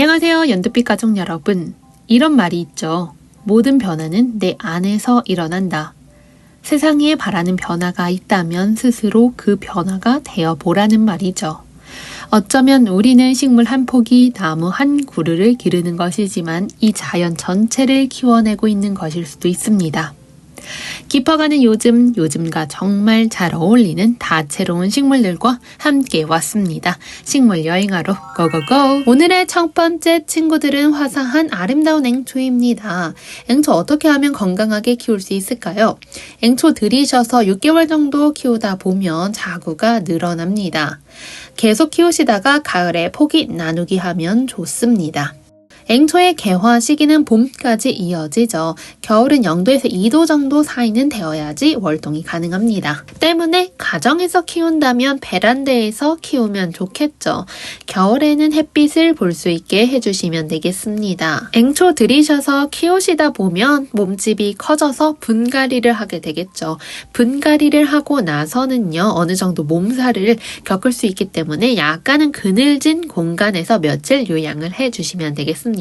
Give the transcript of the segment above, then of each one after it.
안녕하세요, 연두빛 가족 여러분. 이런 말이 있죠. 모든 변화는 내 안에서 일어난다. 세상에 바라는 변화가 있다면 스스로 그 변화가 되어보라는 말이죠. 어쩌면 우리는 식물 한 폭이 나무 한 그루를 기르는 것이지만 이 자연 전체를 키워내고 있는 것일 수도 있습니다. 깊어가는 요즘과 정말 잘 어울리는 다채로운 식물들과 함께 왔습니다. 식물 여행하러 고고고! 오늘의 첫 번째 친구들은 화사한 아름다운 앵초입니다. 앵초 어떻게 하면 건강하게 키울 수 있을까요? 앵초 들이셔서 6개월 정도 키우다 보면 자구가 늘어납니다. 계속 키우시다가 가을에 포기 나누기 하면 좋습니다. 앵초의 개화 시기는 봄까지 이어지죠. 겨울은 0도에서 2도 정도 사이는 되어야지 월동이 가능합니다. 때문에 가정에서 키운다면 베란다에서 키우면 좋겠죠. 겨울에는 햇빛을 볼 수 있게 해주시면 되겠습니다. 앵초 들이셔서 키우시다 보면 몸집이 커져서 분갈이를 하게 되겠죠. 분갈이를 하고 나서는요, 어느 정도 몸살을 겪을 수 있기 때문에 약간은 그늘진 공간에서 며칠 요양을 해주시면 되겠습니다.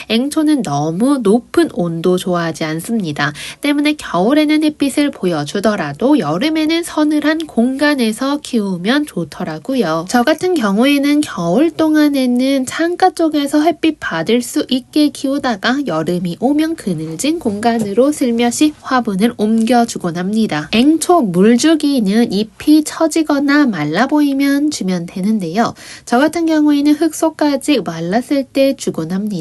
앵초는 너무 높은 온도 좋아하지 않습니다. 때문에 겨울에는 햇빛을 보여주더라도 여름에는 서늘한 공간에서 키우면 좋더라고요. 저 같은 경우에는 겨울 동안에는 창가 쪽에서 햇빛 받을 수 있게 키우다가 여름이 오면 그늘진 공간으로 슬며시 화분을 옮겨주곤 합니다. 앵초 물주기는 잎이 처지거나 말라 보이면 주면 되는데요. 저 같은 경우에는 흙속까지 말랐을 때 주곤 합니다.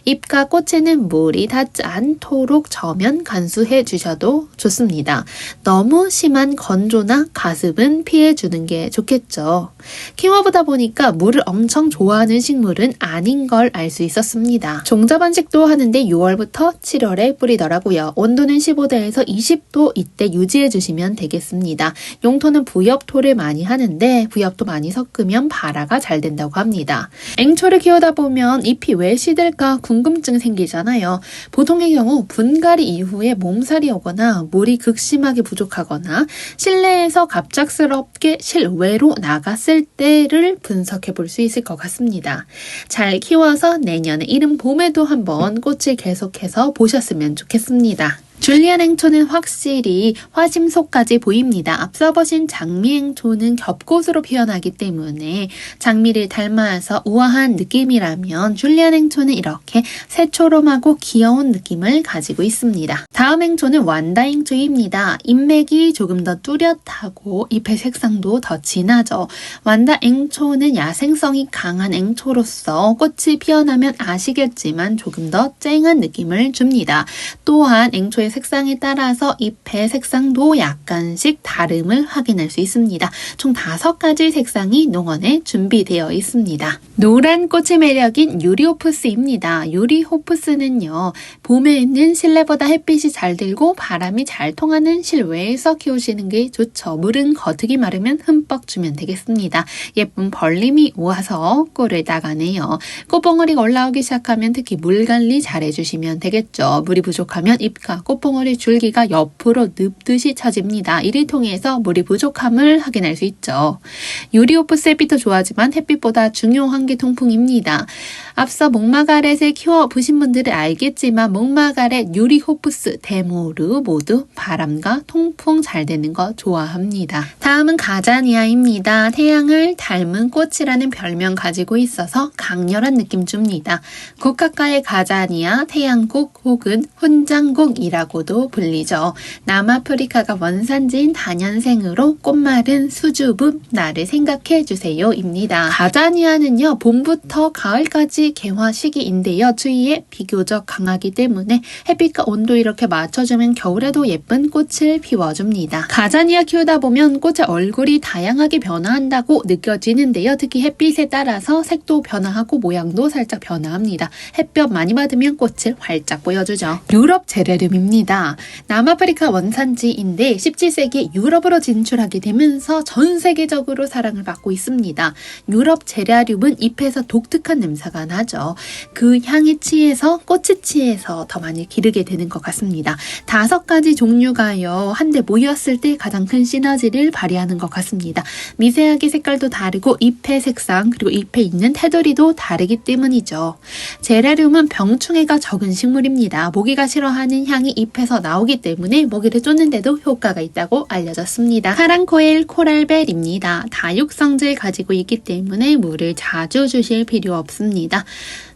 잎과 꽃에는 물이 닿지 않도록 저면 간수해 주셔도 좋습니다. 너무 심한 건조나 가습은 피해주는 게 좋겠죠. 키워보다 보니까 물을 엄청 좋아하는 식물은 아닌 걸 알 수 있었습니다. 종자 번식도 하는데 6월부터 7월에 뿌리더라고요. 온도는 15도에서 20도 이때 유지해 주시면 되겠습니다. 용토는 부엽토를 많이 하는데 부엽토 많이 섞으면 발화가 잘 된다고 합니다. 앵초를 키우다 보면 잎이 왜 시들까 궁금증 생기잖아요. 보통의 경우 분갈이 이후에 몸살이 오거나 물이 극심하게 부족하거나 실내에서 갑작스럽게 실외로 나갔을 때를 분석해 볼 수 있을 것 같습니다. 잘 키워서 내년에 이른 봄에도 한번 꽃을 계속해서 보셨으면 좋겠습니다. 줄리안 앵초는 확실히 화심소까지 보입니다. 앞서 보신 장미 앵초는 겹꽃으로 피어나기 때문에 장미를 닮아서 우아한 느낌이라면 줄리안 앵초는 이렇게 새초롬하고 귀여운 느낌을 가지고 있습니다. 다음 앵초는 완다 앵초입니다. 잎맥이 조금 더 뚜렷하고 잎의 색상도 더 진하죠. 완다 앵초는 야생성이 강한 앵초로서 꽃이 피어나면 아시겠지만 조금 더 쨍한 느낌을 줍니다. 또한 앵초의 색상에 따라서 잎의 색상도 약간씩 다름을 확인할 수 있습니다. 총 5가지 색상이 농원에 준비되어 있습니다. 노란 꽃의 매력인 유리호프스입니다. 유리호프스는요, 봄에는 실내보다 햇빛이 잘 들고 바람이 잘 통하는 실외에서 키우시는 게 좋죠. 물은 거득이 마르면 흠뻑 주면 되겠습니다. 예쁜 벌림이 와서 꿀을 따가네요. 꽃봉오리가 올라오기 시작하면 특히 물 관리 잘 해주시면 되겠죠. 물이 부족하면 잎과 꽃봉오리 줄기가 옆으로 눕듯이 처집니다. 이를 통해서 물이 부족함을 확인할 수 있죠. 유리호프스 햇빛도 좋아하지만 햇빛보다 중요한 게 통풍입니다. 앞서 목마가렛을 키워보신 분들은 알겠지만 목마가렛, 유리호프스, 데모르 모두 바람과 통풍 잘 되는 거 좋아합니다. 다음은 가자니아입니다. 태양을 닮은 꽃이라는 별명 가지고 있어서 강렬한 느낌 줍니다. 국화과의 가자니아, 태양국 혹은 훈장국이라고도 불리죠. 남아프리카가 원산지인 다년생으로 꽃말은 수줍음, 나를 생각해 주세요 입니다. 가자니아는요, 봄부터 가을까지 개화 시기인데요. 추위에 비교적 강하기 때문에 햇빛과 온도 이렇게 맞춰주면 겨울에도 예쁜 꽃을 피워줍니다. 가자니아 키우다 보면 꽃의 얼굴이 다양하게 변화한다고 느껴지는데요. 특히 햇빛에 따라서 색도 변화하고 모양도 살짝 변화합니다. 햇볕 많이 받으면 꽃을 활짝 보여주죠. 유럽 제레름입니다. 남아프리카 원산지인데 17세기 유럽으로 진출하게 되면서 전 세계적으로 사랑을 받고 있습니다. 유럽 제라륨은 잎에서 독특한 냄새가 피어나죠. 그 향에 취해서 꽃이 취해서 더 많이 기르게 되는 것 같습니다. 5가지 종류가요. 한데 모였을 때 가장 큰 시너지를 발휘하는 것 같습니다. 미세하게 색깔도 다르고 잎의 색상 그리고 잎에 있는 테두리도 다르기 때문이죠. 제라늄은 병충해가 적은 식물입니다. 모기가 싫어하는 향이 잎에서 나오기 때문에 모기를 쫓는데도 효과가 있다고 알려졌습니다. 카랑코엘 코랄벨입니다. 다육성질 가지고 있기 때문에 물을 자주 주실 필요 없습니다.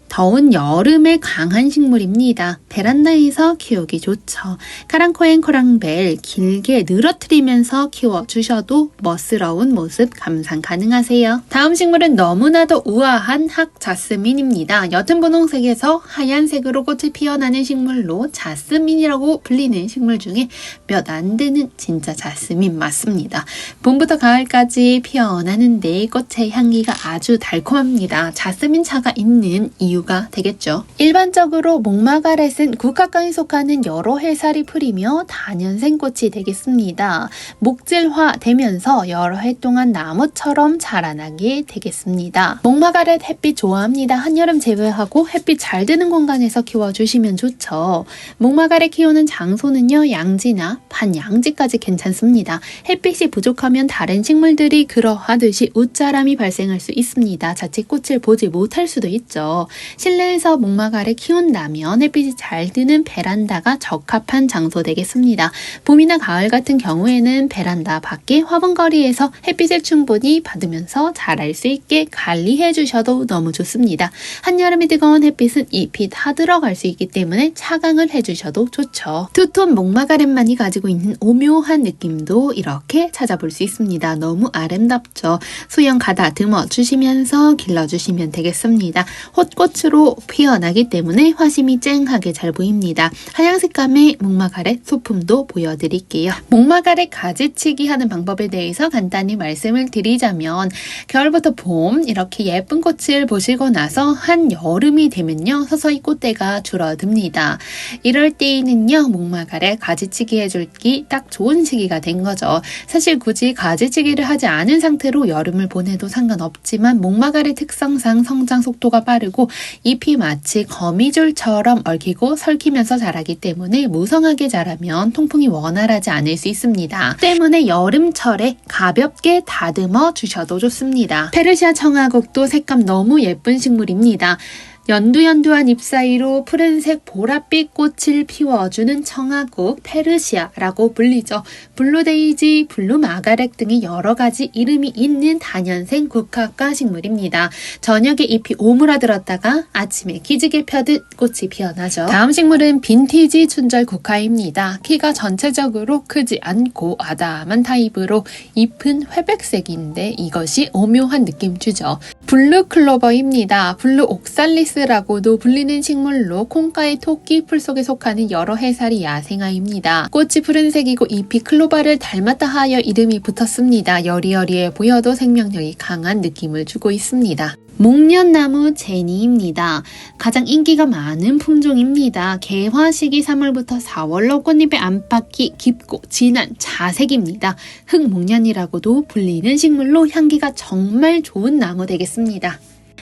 더운 여름에 강한 식물입니다. 베란다에서 키우기 좋죠. 카랑코엔 코랑벨 길게 늘어뜨리면서 키워주셔도 멋스러운 모습 감상 가능하세요. 다음 식물은 너무나도 우아한 학자스민입니다. 옅은 분홍색에서 하얀색으로 꽃이 피어나는 식물로 자스민이라고 불리는 식물 중에 몇 안 되는 진짜 자스민 맞습니다. 봄부터 가을까지 피어나는데 꽃의 향기가 아주 달콤합니다. 자스민 차가 있는 이유가 되겠죠. 일반적으로 목마가렛은 국화과에 속하는 여러 해살이 풀이며 다년생 꽃이 되겠습니다. 목질화 되면서 여러 해 동안 나무처럼 자라나게 되겠습니다. 목마가렛 햇빛 좋아합니다. 한여름 제외하고 햇빛 잘 드는 공간에서 키워주시면 좋죠. 목마가렛 키우는 장소는요, 양지나 반양지까지 괜찮습니다. 햇빛이 부족하면 다른 식물들이 그러하듯이 웃자람이 발생할 수 있습니다. 자칫 꽃을 보지 못할 수도 있죠. 실내에서 목마가를 키운다면 햇빛이 잘 드는 베란다가 적합한 장소 되겠습니다. 봄이나 가을 같은 경우에는 베란다 밖에 화분거리에서 햇빛을 충분히 받으면서 자랄 수 있게 관리해 주셔도 너무 좋습니다. 한여름에 뜨거운 햇빛은 잎이 다 들어갈 수 있기 때문에 차광을 해주셔도 좋죠. 투톤 목마가렛만이 가지고 있는 오묘한 느낌도 이렇게 찾아볼 수 있습니다. 너무 아름답죠. 수영 가다듬어 주시면서 길러주시면 되겠습니다. 헛꽃으로 피어나기 때문에 화심이 쨍하게 잘 보입니다. 하얀색감의 목마가렛 소품도 보여드릴게요. 목마가렛 가지치기 하는 방법에 대해서 간단히 말씀을 드리자면 겨울부터 봄 이렇게 예쁜 꽃을 보시고 나서 한여름이 되면요 서서히 꽃대가 줄어듭니다. 이럴 때에는요 목마가렛 가지치기 해줄기 딱 좋은 시기가 된 거죠. 사실 굳이 가지치기를 하지 않은 상태로 여름을 보내도 상관없지만 목마가렛 특성상 성장 속도가 빠르고 잎이 마치 거미줄처럼 얽히고 설키면서 자라기 때문에 무성하게 자라면 통풍이 원활하지 않을 수 있습니다. 때문에 여름철에 가볍게 다듬어 주셔도 좋습니다. 페르시아 청아국도 색감 너무 예쁜 식물입니다. 연두연두한 잎 사이로 푸른색 보랏빛 꽃을 피워주는 청아국 페르시아라고 불리죠. 블루데이지, 블루마가렛 등의 여러 가지 이름이 있는 다년생 국화과 식물입니다. 저녁에 잎이 오므라들었다가 아침에 기지개 펴듯 꽃이 피어나죠. 다음 식물은 빈티지 춘절 국화입니다. 키가 전체적으로 크지 않고 아담한 타입으로 잎은 회백색인데 이것이 오묘한 느낌 주죠. 블루클로버입니다. 블루 옥살리스라고도 불리는 식물로 콩가의 토끼 풀 속에 속하는 여러 해살이 야생화입니다. 꽃이 푸른색이고 잎이 클로바를 닮았다 하여 이름이 붙었습니다. 여리여리해 보여도 생명력이 강한 느낌을 주고 있습니다. 목련나무 제니입니다. 가장 인기가 많은 품종입니다. 개화 시기 3월부터 4월로 꽃잎의 안팎이 깊고 진한 자색입니다. 흑목련이라고도 불리는 식물로 향기가 정말 좋은 나무 되겠습니다.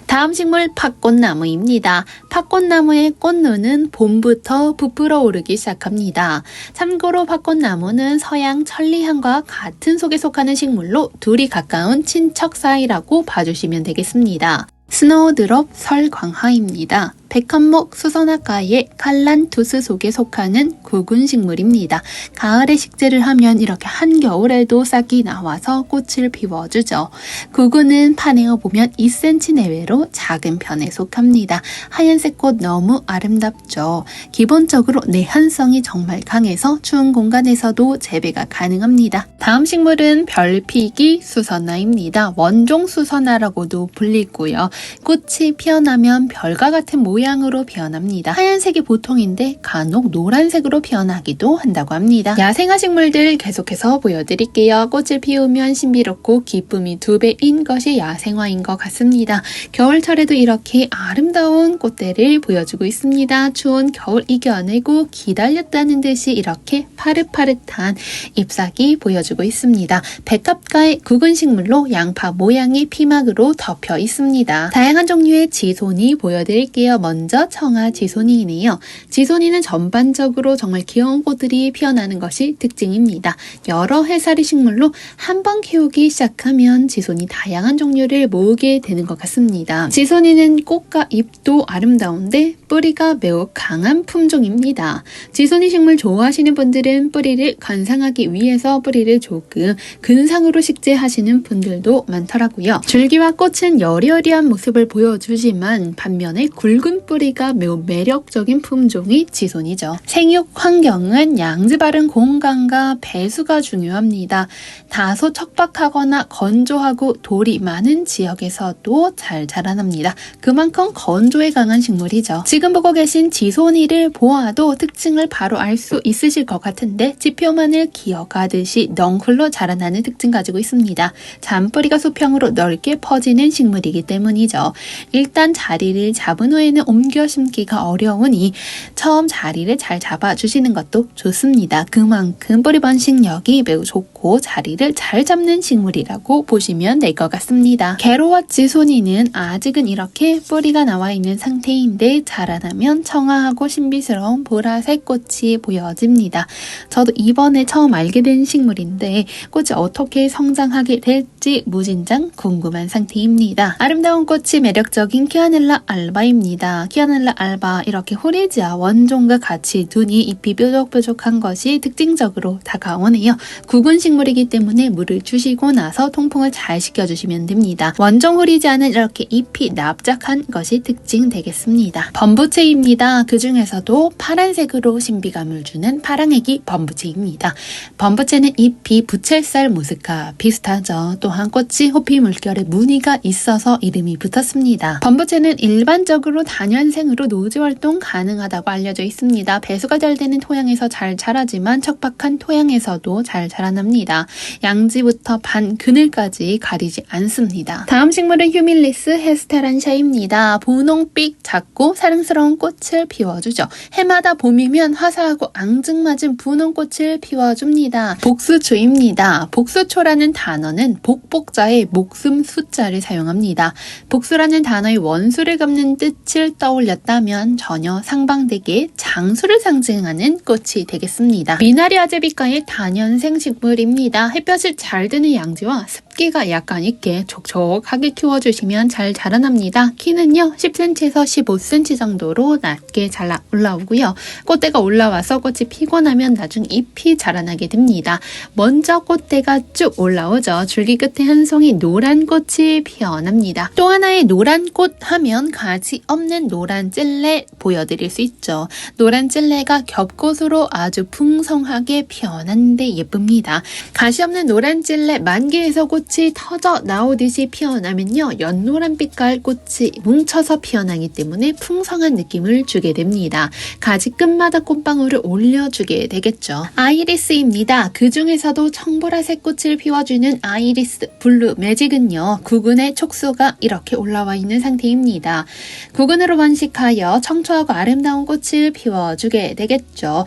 다음 식물 팥꽃나무입니다. 팥꽃나무의 꽃눈은 봄부터 부풀어 오르기 시작합니다. 참고로 팥꽃나무는 서양 천리향과 같은 속에 속하는 식물로 둘이 가까운 친척 사이라고 봐주시면 되겠습니다. 스노우드롭 설광화입니다. 백합목 수선화과의 칼란투스 속에 속하는 구근식물입니다. 가을에 식재를 하면 이렇게 한겨울에도 싹이 나와서 꽃을 피워주죠. 구근은 파내어 보면 2cm 내외로 작은 편에 속합니다. 하얀색 꽃 너무 아름답죠. 기본적으로 내한성이 정말 강해서 추운 공간에서도 재배가 가능합니다. 다음 식물은 별피기 수선화입니다. 원종 수선화라고도 불리고요. 꽃이 피어나면 별과 같은 모습 모양으로 피어납니다. 하얀색이 보통인데 간혹 노란색으로 피어나기도 한다고 합니다. 야생화 식물들 계속해서 보여드릴게요. 꽃을 피우면 신비롭고 기쁨이 2배인 것이 야생화인 것 같습니다. 겨울철에도 이렇게 아름다운 꽃대를 보여주고 있습니다. 추운 겨울 이겨내고 기다렸다는 듯이 이렇게 파릇파릇한 잎사귀 보여주고 있습니다. 백합과의 구근 식물로 양파 모양의 피막으로 덮여 있습니다. 다양한 종류의 지손이 보여드릴게요. 먼저 청아 지손이네요. 지손이는 전반적으로 정말 귀여운 꽃들이 피어나는 것이 특징입니다. 여러 해살이 식물로 한번 키우기 시작하면 지손이 다양한 종류를 모으게 되는 것 같습니다. 지손이는 꽃과 잎도 아름다운데 뿌리가 매우 강한 품종입니다. 지손이 식물 좋아하시는 분들은 뿌리를 관상하기 위해서 뿌리를 조금 근상으로 식재하시는 분들도 많더라고요. 줄기와 꽃은 여리여리한 모습을 보여주지만 반면에 굵은 뿌리가 매우 매력적인 품종이 지손이죠. 생육 환경은 양지 바른 공간과 배수가 중요합니다. 다소 척박하거나 건조하고 돌이 많은 지역에서도 잘 자라납니다. 그만큼 건조에 강한 식물이죠. 지금 보고 계신 지손이를 보아도 특징을 바로 알 수 있으실 것 같은데 지표만을 기어가듯이 넝쿨로 자라나는 특징 가지고 있습니다. 잔뿌리가 수평으로 넓게 퍼지는 식물이기 때문이죠. 일단 자리를 잡은 후에는 옮겨 심기가 어려우니 처음 자리를 잘 잡아주시는 것도 좋습니다. 그만큼 뿌리 번식력이 매우 좋고 자리를 잘 잡는 식물이라고 보시면 될 것 같습니다. 게로와 지손이는 아직은 이렇게 뿌리가 나와 있는 상태인데 자라나면 청아하고 신비스러운 보라색 꽃이 보여집니다. 저도 이번에 처음 알게 된 식물인데 꽃이 어떻게 성장하게 될지 무진장 궁금한 상태입니다. 아름다운 꽃이 매력적인 키아넬라 알바입니다. 키아넬라 알바 이렇게 호리지아 원종과 같이 두니 잎이 뾰족뾰족한 것이 특징적으로 다가오네요. 구근 식물이기 때문에 물을 주시고 나서 통풍을 잘 시켜주시면 됩니다. 원종 호리지아는 이렇게 잎이 납작한 것이 특징 되겠습니다. 범부채입니다. 그 중에서도 파란색으로 신비감을 주는 파랑애기 범부채입니다. 범부채는 잎이 부채살 모습과 비슷하죠. 또한 꽃이 호피 물결에 무늬가 있어서 이름이 붙었습니다. 범부채는 일반적으로 다년생으로 노지 활동 가능하다고 알려져 있습니다. 배수가 잘 되는 토양에서 잘 자라지만 척박한 토양에서도 잘 자라납니다. 양지부터 반 그늘까지 가리지 않습니다. 다음 식물은 휴밀리스 헤스테란샤입니다. 분홍빛 작고 사랑스러운 꽃을 피워주죠. 해마다 봄이면 화사하고 앙증맞은 분홍꽃을 피워줍니다. 복수초입니다. 복수초라는 단어는 복복자의 목숨 숫자를 사용합니다. 복수라는 단어의 원수를 갚는 뜻을 떠올렸다면 전혀 상반되게 장수를 상징하는 꽃이 되겠습니다. 미나리 아제비과의 다년생 식물입니다. 햇볕이 잘 드는 양지와 습기가 약간 있게 촉촉하게 키워주시면 잘 자라납니다. 키는요 10cm에서 15cm 정도로 낮게 잘 올라오고요. 꽃대가 올라와서 꽃이 피고 나면 나중 잎이 자라나게 됩니다. 먼저 꽃대가 쭉 올라오죠. 줄기 끝에 한 송이 노란 꽃이 피어납니다. 또 하나의 노란 꽃 하면 가지 없는 노란 찔레 보여드릴 수 있죠. 노란 찔레가 겹꽃으로 아주 풍성하게 피어났는데 예쁩니다. 가시 없는 노란 찔레 만개에서 꽃이 터져 나오듯이 피어나면요 연노란 빛깔 꽃이 뭉쳐서 피어나기 때문에 풍성한 느낌을 주게 됩니다. 가지 끝마다 꽃방울을 올려주게 되겠죠. 아이리스입니다. 그 중에서도 청보라색 꽃을 피워주는 아이리스 블루 매직은요 구근의 촉수가 이렇게 올라와 있는 상태입니다. 구근으로 번식하여 청초하고 아름다운 꽃을 피워주게 되겠죠.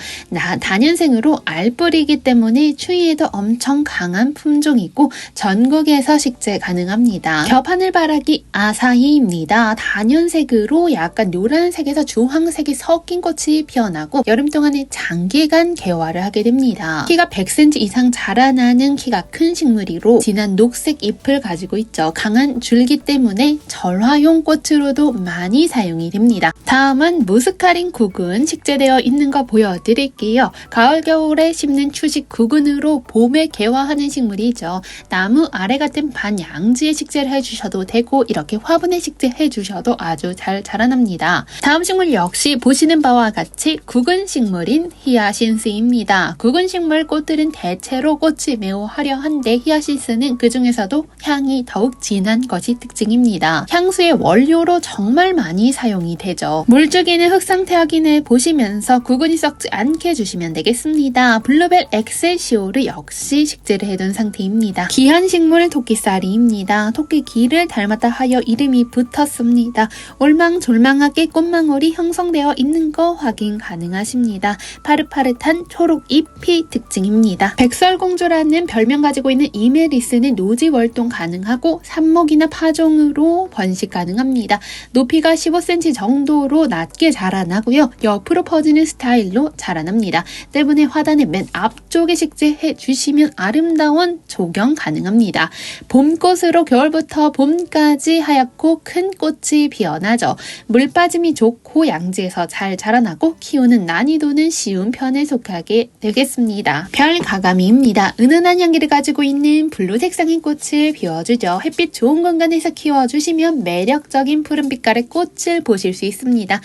다년생으로 알뿌리이기 때문에 추위에도 엄청 강한 품종이고 전국에서 식재 가능합니다. 겹하늘바라기 아사히입니다. 다년색으로 약간 노란색에서 주황색이 섞인 꽃이 피어나고 여름 동안에 장기간 개화를 하게 됩니다. 키가 100cm 이상 자라나는 키가 큰 식물이로 진한 녹색 잎을 가지고 있죠. 강한 줄기 때문에 절화용 꽃으로도 많이 사용이 됩니다. 다음은 무스카린 구근 식재되어 있는 거 보여드릴게요. 가을 겨울에 심는 추식 구근으로 봄에 개화하는 식물이죠. 나무 아래 같은 반양지의 식재를 해주셔도 되고 이렇게 화분에 식재 해주셔도 아주 잘 자라납니다. 다음 식물 역시 보시는 바와 같이 국은 식물인 히아신스입니다. 국은 식물 꽃들은 대체로 꽃이 매우 화려한데 히아신스는 그 중에서도 향이 더욱 진한 것이 특징입니다. 향수의 원료로 정말 많이 사용이 되죠. 물주기는 흙 상태 확인해 보시면서 구근이 썩지 않게 해주시면 되겠습니다. 블루벨 엑셀시오르 역시 식재를 해둔 상태입니다. 귀한 식물 토끼살이입니다. 토끼귀를 닮았다 하여 이름이 붙었습니다. 올망졸망하게 꽃망울이 형성되어 있는 거 확인 가능하십니다. 파릇파릇한 초록 잎이 특징입니다. 백설공주라는 별명 가지고 있는 이메리스는 노지 월동 가능하고 삽목이나 파종으로 번식 가능합니다. 높이가 15cm 정도로 낮게 자라나고요. 옆으로 퍼지는 스타일로 자라납니다. 때문에 화단의 맨 앞쪽에 식재해 주시면 아름다운 조경 가능합니다. 봄꽃으로 겨울부터 봄까지 하얗고 큰 꽃이 피어나죠. 물 빠짐이 좋고 양지에서 잘 자라나고 키우는 난이도는 쉬운 편에 속하게 되겠습니다. 별가가미입니다. 은은한 향기를 가지고 있는 블루 색상의 꽃을 피워주죠. 햇빛 좋은 공간에서 키워주시면 매력적인 푸른 빛깔의 꽃을 보실 수 있습니다.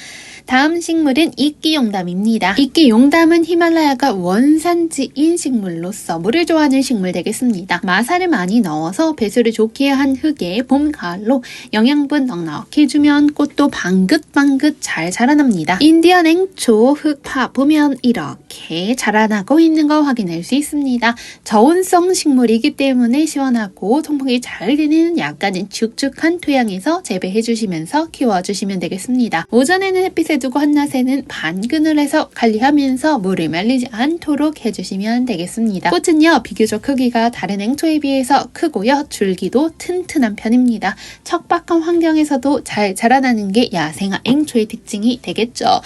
다음 식물은 이끼용담입니다. 이끼용담은 히말라야가 원산지인 식물로서 물을 좋아하는 식물 되겠습니다. 마사를 많이 넣어서 배수를 좋게 한 흙에 봄, 가을로 영양분 넉넉히 주면 꽃도 방긋방긋 잘 자라납니다. 인디언 앵초 흙파 보면 이렇게 자라나고 있는 거 확인할 수 있습니다. 저온성 식물이기 때문에 시원하고 통풍이 잘 되는 약간은 축축한 토양에서 재배해 주시면서 키워주시면 되겠습니다. 오전에는 햇빛에 두고 한낮에는 반그늘 해서 관리하면서 물을 말리지 않도록 해주시면 되겠습니다. 꽃은요 비교적 크기가 다른 앵초에 비해서 크고요. 줄기도 튼튼한 편입니다. 척박한 환경에서도 잘 자라나는 게 야생화 앵초의 특징이 되겠죠.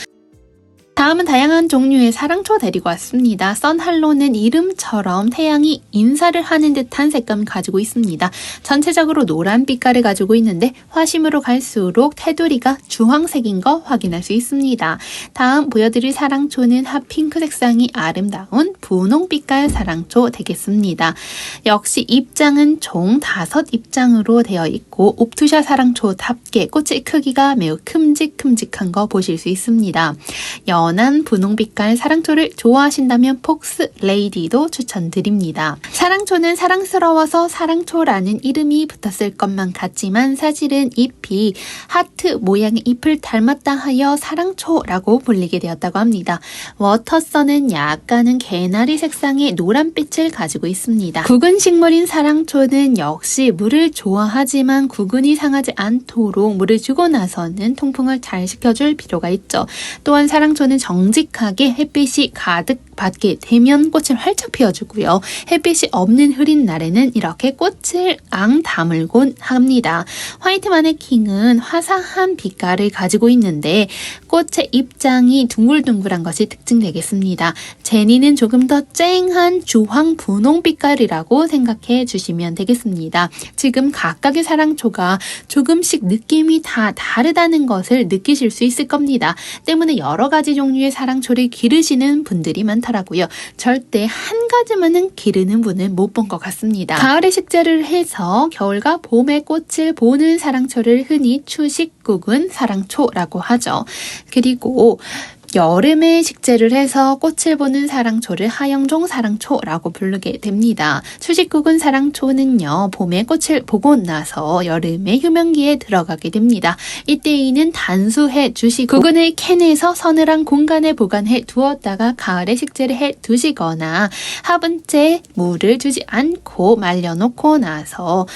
다음은 다양한 종류의 사랑초 데리고 왔습니다. 썬할로는 이름처럼 태양이 인사를 하는 듯한 색감을 가지고 있습니다. 전체적으로 노란 빛깔을 가지고 있는데 화심으로 갈수록 테두리가 주황색인 거 확인할 수 있습니다. 다음 보여드릴 사랑초는 핫핑크 색상이 아름다운 분홍빛깔 사랑초 되겠습니다. 역시 잎장은 총 5잎장으로 되어 있고 옵투샤 사랑초답게 꽃의 크기가 매우 큼직큼직한 거 보실 수 있습니다. 연한 분홍빛깔 사랑초를 좋아하신다면 폭스 레이디도 추천드립니다. 사랑초는 사랑스러워서 사랑초라는 이름이 붙었을 것만 같지만 사실은 잎이 하트 모양의 잎을 닮았다 하여 사랑초라고 불리게 되었다고 합니다. 워터선은 약간은 개나리 색상의 노란빛을 가지고 있습니다. 구근 식물인 사랑초는 역시 물을 좋아하지만 구근이 상하지 않도록 물을 주고 나서는 통풍을 잘 시켜줄 필요가 있죠. 또한 사랑초는 정직하게 햇빛이 가득 받게 되면 꽃을 활짝 피워주고요. 햇빛이 없는 흐린 날에는 이렇게 꽃을 앙 다물곤 합니다. 화이트 마네킹은 화사한 빛깔을 가지고 있는데 꽃의 잎장이 둥글둥글한 것이 특징되겠습니다. 제니는 조금 더 쨍한 주황 분홍 빛깔이라고 생각해 주시면 되겠습니다. 지금 각각의 사랑초가 조금씩 느낌이 다 다르다는 것을 느끼실 수 있을 겁니다. 때문에 여러 가지 종류의 사랑초를 기르시는 분들이 많더라고요. 절대 한 가지만은 기르는 분은 못 본 것 같습니다. 가을에 식재를 해서 겨울과 봄에 꽃을 보는 사랑초를 흔히 추식국은 사랑초라고 하죠. 그리고 여름에 식재를 해서 꽃을 보는 사랑초를 하영종 사랑초라고 부르게 됩니다. 수식국은 사랑초는요, 봄에 꽃을 보고 나서 여름에 휴면기에 들어가게 됩니다. 이때에는 단수해 주시고 구근을 캔에서 서늘한 공간에 보관해 두었다가 가을에 식재를 해 두시거나 화분째 물을 주지 않고 말려놓고 나서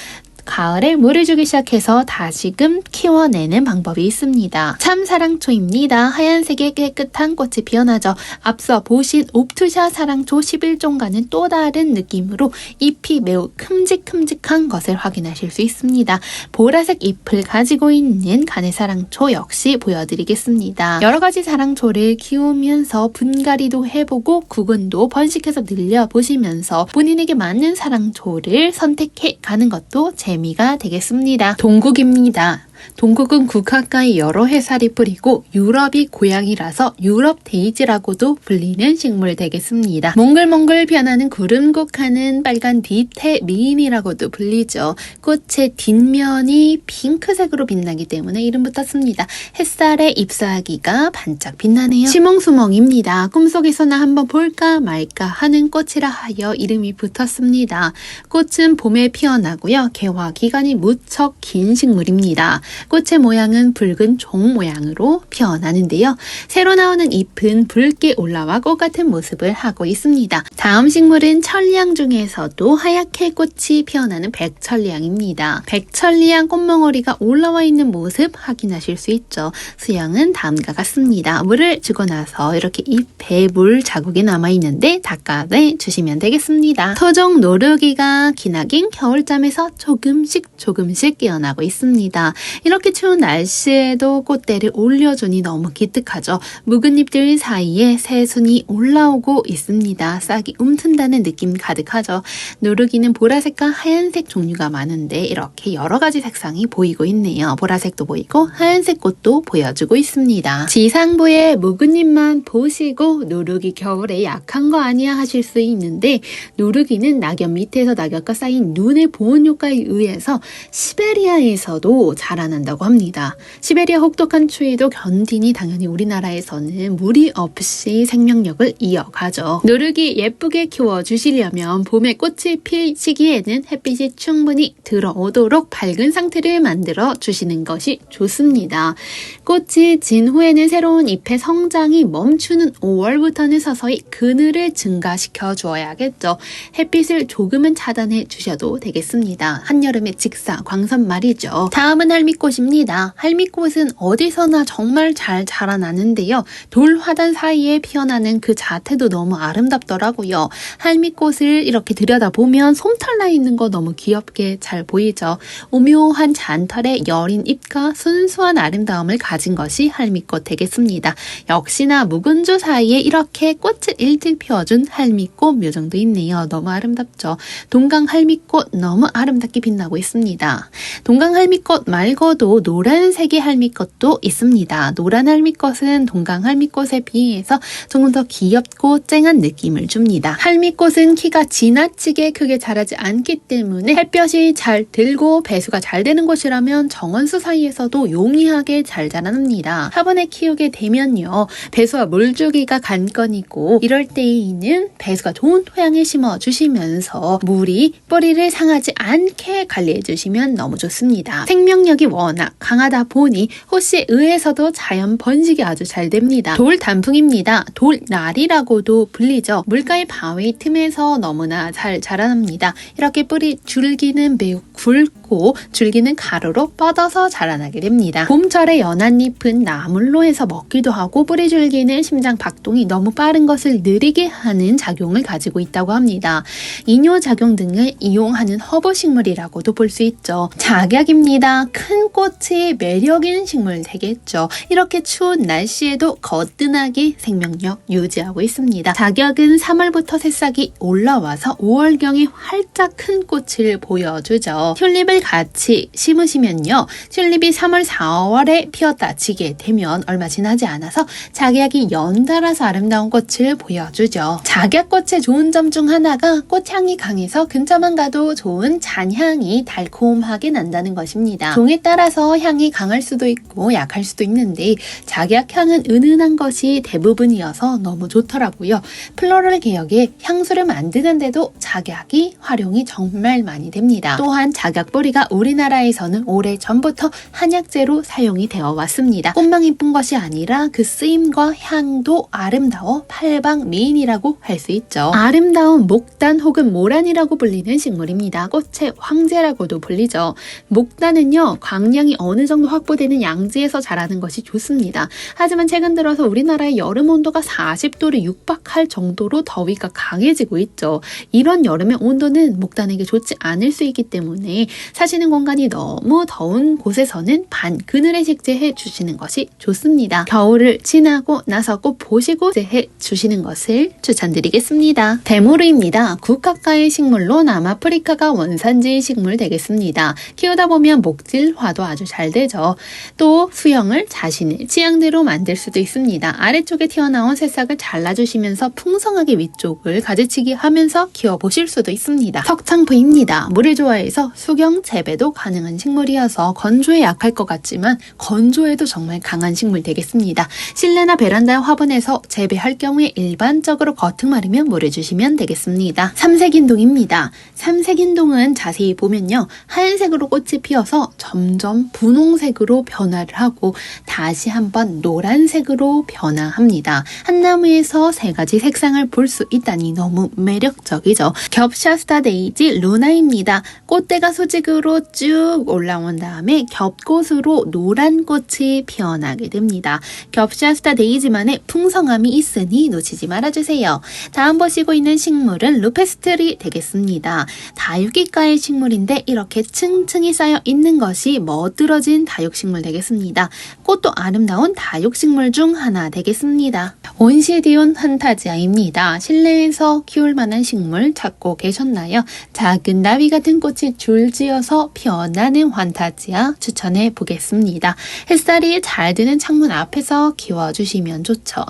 가을에 물을 주기 시작해서 다시금 키워내는 방법이 있습니다. 참사랑초입니다. 하얀색의 깨끗한 꽃이 피어나죠. 앞서 보신 옵투샤 사랑초 11종과는 또 다른 느낌으로 잎이 매우 큼직큼직한 것을 확인하실 수 있습니다. 보라색 잎을 가지고 있는 가네사랑초 역시 보여드리겠습니다. 여러가지 사랑초를 키우면서 분갈이도 해보고 구근도 번식해서 늘려보시면서 본인에게 맞는 사랑초를 선택해 가는 것도 재미가 되겠습니다. 동국입니다. 동국은 국화가의 여러 해살이 뿌리고 유럽이 고향이라서 유럽 데이지라고도 불리는 식물 되겠습니다. 몽글몽글 변하는 구름국화는 빨간 뒤태 미인이라고도 불리죠. 꽃의 뒷면이 핑크색으로 빛나기 때문에 이름 붙었습니다. 햇살에 잎사귀가 반짝 빛나네요. 시몽수몽입니다. 꿈속에서나 한번 볼까 말까 하는 꽃이라 하여 이름이 붙었습니다. 꽃은 봄에 피어나고요. 개화 기간이 무척 긴 식물입니다. 꽃의 모양은 붉은 종 모양으로 피어나는데요. 새로 나오는 잎은 붉게 올라와 꽃 같은 모습을 하고 있습니다. 다음 식물은 천리향 중에서도 하얗게 꽃이 피어나는 백천리향입니다. 백천리향 꽃몽오리가 올라와 있는 모습 확인하실 수 있죠. 수영은 다음과 같습니다. 물을 주고 나서 이렇게 잎에 물 자국이 남아있는데 닦아내 주시면 되겠습니다. 토종 노르기가 기나긴 겨울잠에서 조금씩 깨어나고 있습니다. 이렇게 추운 날씨에도 꽃대를 올려주니 너무 기특하죠. 묵은 잎들 사이에 새순이 올라오고 있습니다. 싹이 움튼다는 느낌 가득하죠. 노르기는 보라색과 하얀색 종류가 많은데 이렇게 여러 가지 색상이 보이고 있네요. 보라색도 보이고 하얀색 꽃도 보여주고 있습니다. 지상부의 묵은 잎만 보시고 노르기 겨울에 약한 거 아니야 하실 수 있는데 노르기는 낙엽 밑에서 낙엽과 쌓인 눈의 보온 효과에 의해서 시베리아에서도 자라난다고 합니다. 시베리아 혹독한 추위도 견디니 당연히 우리나라에서는 무리 없이 생명력을 이어가죠. 노르기 예쁘게 키워주시려면 봄에 꽃이 필 시기에는 햇빛이 충분히 들어오도록 밝은 상태를 만들어 주시는 것이 좋습니다. 꽃이 진 후에는 새로운 잎의 성장이 멈추는 5월부터는 서서히 그늘을 증가시켜 주어야겠죠. 햇빛을 조금은 차단해 주셔도 되겠습니다. 한여름의 직사 광선 말이죠. 다음은 할미꽃입니다. 할미꽃은 어디서나 정말 잘 자라나는데요. 돌 화단 사이에 피어나는 그 자태도 너무 아름답더라고요. 할미꽃을 이렇게 들여다보면 솜털 나 있는 거 너무 귀엽게 잘 보이죠. 오묘한 잔털에 여린 잎과 순수한 아름다움을 가진 것이 할미꽃 되겠습니다. 역시나 묵은주 사이에 이렇게 꽃을 일찍 피워준 할미꽃 묘정도 있네요. 너무 아름답죠. 동강 할미꽃 너무 아름답게 빛나고 있습니다. 동강 할미꽃 말고도 노란색의 할미꽃도 있습니다. 노란 할미꽃은 동강 할미꽃에 비해서 조금 더 귀엽고 쨍한 느낌을 줍니다. 할미꽃은 키가 지나치게 크게 자라지 않기 때문에 햇볕이 잘 들고 배수가 잘 되는 곳이라면 정원수 사이에서도 용이하게 잘 자랍니다. 화분에 키우게 되면요. 배수와 물주기가 관건이고 이럴 때에는 배수가 좋은 토양에 심어주시면서 물이 뿌리를 상하지 않게 관리해주시면 너무 좋습니다. 생명력이 워낙 강하다 보니 호씨에 의해서도 자연 번식이 아주 잘 됩니다. 돌단풍입니다. 돌날이라고도 불리죠. 물가의 바위 틈에서 너무나 잘 자라납니다. 이렇게 뿌리 줄기는 매우 굵고 줄기는 가로로 뻗어서 자라나게 됩니다. 봄철에 연한 잎은 나물로 해서 먹기도 하고 뿌리 줄기는 심장 박동이 너무 빠른 것을 느리게 하는 작용을 가지고 있다고 합니다. 이뇨작용 등을 이용하는 허브식물이라고도 볼 수 있죠. 작약입니다. 큰 꽃이 매력있는 식물 되겠죠. 이렇게 추운 날씨에도 거뜬하게 생명력 유지하고 있습니다. 작약은 3월부터 새싹이 올라와서 5월경에 활짝 큰 꽃을 보여주죠. 튤립을 같이 심으시면요. 튤립이 3월, 4월에 피었다 지게 되면 얼마 지나지 않아서 작약이 연달아서 아름다운 꽃을 보여주죠. 작약꽃의 좋은 점 중 하나가 꽃향이 강해서 근처만 가도 좋은 잔향이 달콤하게 난다는 것입니다. 종에 따라서 향이 강할 수도 있고 약할 수도 있는데 작약향은 은은한 것이 대부분이어서 너무 좋더라고요. 플로럴 개혁의 향수를 만드는데도 작약이 활용이 정말 많이 됩니다. 또한 작약 뿌리가 우리나라에서는 오래전부터 한약재로 사용이 되어 왔습니다. 꽃만 이쁜 것이 아니라 그 쓰임과 향도 아름다워 팔방미인이라고 할 수 있죠. 아름다운 목단 혹은 모란이라고 불리는 식물입니다. 꽃의 황제라고도 불리죠. 목단은요, 광량이 어느 정도 확보되는 양지에서 자라는 것이 좋습니다. 하지만 최근 들어서 우리나라의 여름 온도가 40도를 육박할 정도로 더위가 강해지고 있죠. 이런 여름의 온도는 목단에게 좋지 않을 수 있기 때문에 사시는 공간이 너무 더운 곳에서는 반 그늘에 식재해 주시는 것이 좋습니다. 겨울을 지나고 나서 꼭 보시고 식재해 주시는 것을 추천드리겠습니다. 대무르입니다. 국가가의 식물로 남아프리카가 원산지 식물 되겠습니다. 키우다 보면 목질화도 아주 잘 되죠. 또 수영을 자신의 취향대로 만들 수도 있습니다. 아래쪽에 튀어나온 새싹을 잘라주시면서 풍성하게 위쪽을 가지치기 하면서 키워보실 수도 있습니다. 석창부입니다. 물을 좋아해서 수경 재배도 가능한 식물이어서 건조에 약할 것 같지만 건조에도 정말 강한 식물 되겠습니다. 실내나 베란다 화분에서 재배할 경우에 일반적으로 거특말이면 물을 주시면 되겠습니다. 삼색인동입니다. 삼색인동은 자세히 보면요. 하얀색으로 꽃이 피어서 점점 분홍색으로 변화를 하고 다시 한번 노란색으로 변화합니다. 한 나무에서 세 가지 색상을 볼 수 있다니 너무 매력적이죠. 겹샤스타 데이지 루나입니다. 꽃대가 수직으로 쭉 올라온 다음에 겹꽃으로 노란 꽃이 피어나게 됩니다. 겹샤스타 데이지만의 풍성함이 있으니 놓치지 말아주세요. 다음 보시고 있는 식물은 루페스트리 되겠습니다. 다육이과의 식물인데 이렇게 층층이 쌓여 있는 것이 멋들어진 다육식물 되겠습니다. 꽃도 아름다운 다육식물 중 하나 되겠습니다. 온시디온 판타지아입니다. 실내에서 키울 만한 식물 찾고 계셨나요? 작은 나비 같은 꽃이 줄지어서 피어나는 환타지아 추천해 보겠습니다. 햇살이 잘 드는 창문 앞에서 키워주시면 좋죠.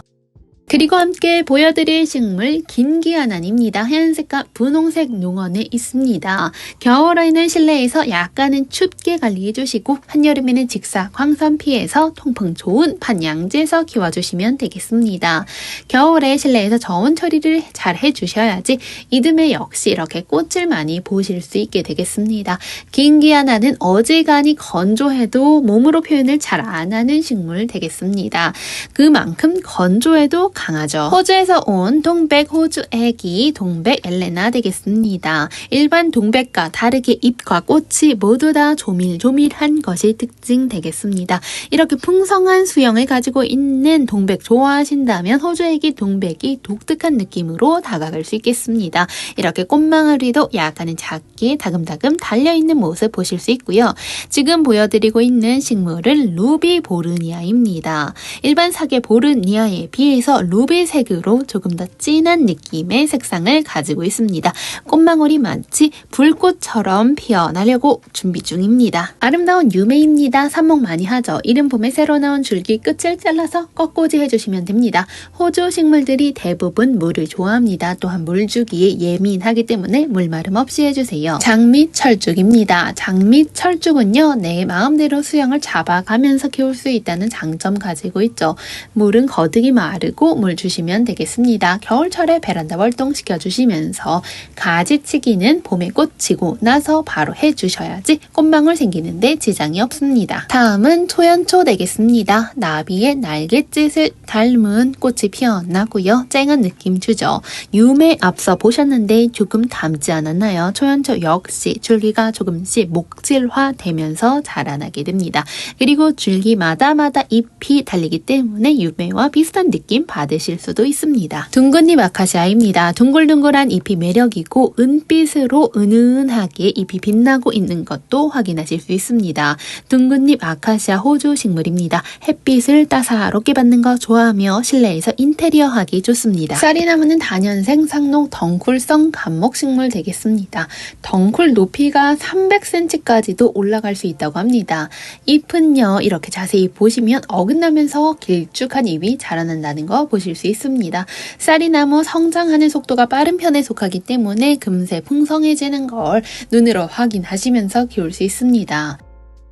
그리고 함께 보여드릴 식물 긴기아난입니다. 하얀색과 분홍색 농원에 있습니다. 겨울에는 실내에서 약간은 춥게 관리해주시고 한여름에는 직사, 광선 피해서 통풍 좋은 판양지에서 키워주시면 되겠습니다. 겨울에 실내에서 저온 처리를 잘 해주셔야지 이듬해 역시 이렇게 꽃을 많이 보실 수 있게 되겠습니다. 긴기아난은 어지간히 건조해도 몸으로 표현을 잘 안 하는 식물 되겠습니다. 그만큼 건조해도 강하죠. 호주에서 온 동백 호주 애기 동백 엘레나 되겠습니다. 일반 동백과 다르게 잎과 꽃이 모두 다 조밀조밀한 것이 특징 되겠습니다. 이렇게 풍성한 수영을 가지고 있는 동백 좋아하신다면 호주 애기 동백이 독특한 느낌으로 다가갈 수 있겠습니다. 이렇게 꽃망울이도 약간은 작게 다금다금 달려있는 모습 보실 수 있고요. 지금 보여드리고 있는 식물은 루비 보르니아입니다. 일반 사계 보르니아에 비해서 루비색으로 조금 더 진한 느낌의 색상을 가지고 있습니다. 꽃망울이 마치 불꽃처럼 피어나려고 준비 중입니다. 아름다운 유메입니다. 삽목 많이 하죠. 이른 봄에 새로 나온 줄기 끝을 잘라서 꺾꽂이 해주시면 됩니다. 호주 식물들이 대부분 물을 좋아합니다. 또한 물주기에 예민하기 때문에 물마름 없이 해주세요. 장미 철쭉입니다. 장미 철쭉은요. 내 마음대로 수영을 잡아가면서 키울 수 있다는 장점 가지고 있죠. 물은 거득이 마르고 물 주시면 되겠습니다. 겨울철에 베란다 월동시켜 주시면서 가지치기는 봄에 꽃이고 나서 바로 해주셔야지 꽃망울 생기는데 지장이 없습니다. 다음은 초연초 되겠습니다. 나비의 날갯짓을 닮은 꽃이 피어나고요. 쨍한 느낌 주죠. 유메 앞서 보셨는데 조금 닮지 않았나요? 초연초 역시 줄기가 조금씩 목질화 되면서 자라나게 됩니다. 그리고 줄기마다 잎이 달리기 때문에 유메와 비슷한 느낌 받으실 수도 있습니다. 둥근잎 아카시아입니다. 둥글둥글한 잎이 매력이고 은빛으로 은은하게 잎이 빛나고 있는 것도 확인하실 수 있습니다. 둥근잎 아카시아 호주 식물입니다. 햇빛을 따사롭게 받는 거 좋아하며 실내에서 인테리어 하기 좋습니다. 쌀이 나무는 다년생 상록 덩쿨성 감목식물 되겠습니다. 덩쿨 높이가 300cm까지도 올라갈 수 있다고 합니다. 잎은요 이렇게 자세히 보시면 어긋나면서 길쭉한 잎이 자라난다는 거 보실 수 있습니다. 쌀이나무 성장하는 속도가 빠른 편에 속하기 때문에 금세 풍성해지는 걸 눈으로 확인하시면서 키울 수 있습니다.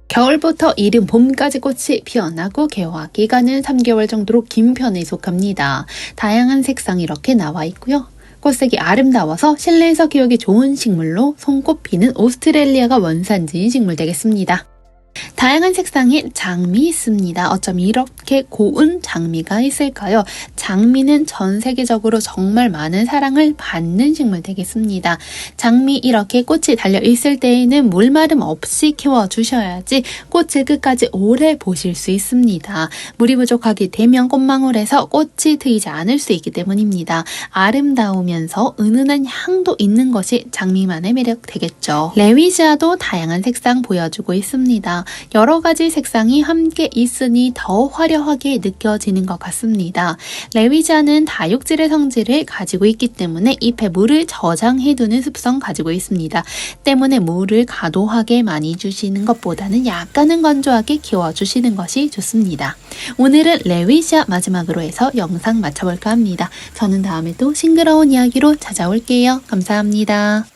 겨울부터 이른 봄까지 꽃이 피어나고 개화 기간은 3개월 정도로 긴 편에 속합니다. 다양한 색상 이렇게 나와 있고요. 꽃색이 아름다워서 실내에서 키우기 좋은 식물로 손꼽히는 오스트레일리아가 원산지인 식물 되겠습니다. 다양한 색상의 장미 있습니다. 어쩜 이렇게 고운 장미가 있을까요? 장미는 전 세계적으로 정말 많은 사랑을 받는 식물 되겠습니다. 장미 이렇게 꽃이 달려 있을 때에는 물마름 없이 키워주셔야지 꽃을 끝까지 오래 보실 수 있습니다. 물이 부족하게 되면 꽃망울에서 꽃이 트이지 않을 수 있기 때문입니다. 아름다우면서 은은한 향도 있는 것이 장미만의 매력 되겠죠. 레위지아도 다양한 색상 보여주고 있습니다. 여러 가지 색상이 함께 있으니 더 화려하게 느껴지는 것 같습니다. 레위지아는 다육질의 성질을 가지고 있기 때문에 잎에 물을 저장해두는 습성 가지고 있습니다. 때문에 물을 과도하게 많이 주시는 것보다는 약간은 건조하게 키워주시는 것이 좋습니다. 오늘은 레위지아 마지막으로 해서 영상 마쳐볼까 합니다. 저는 다음에 또 싱그러운 이야기로 찾아올게요. 감사합니다.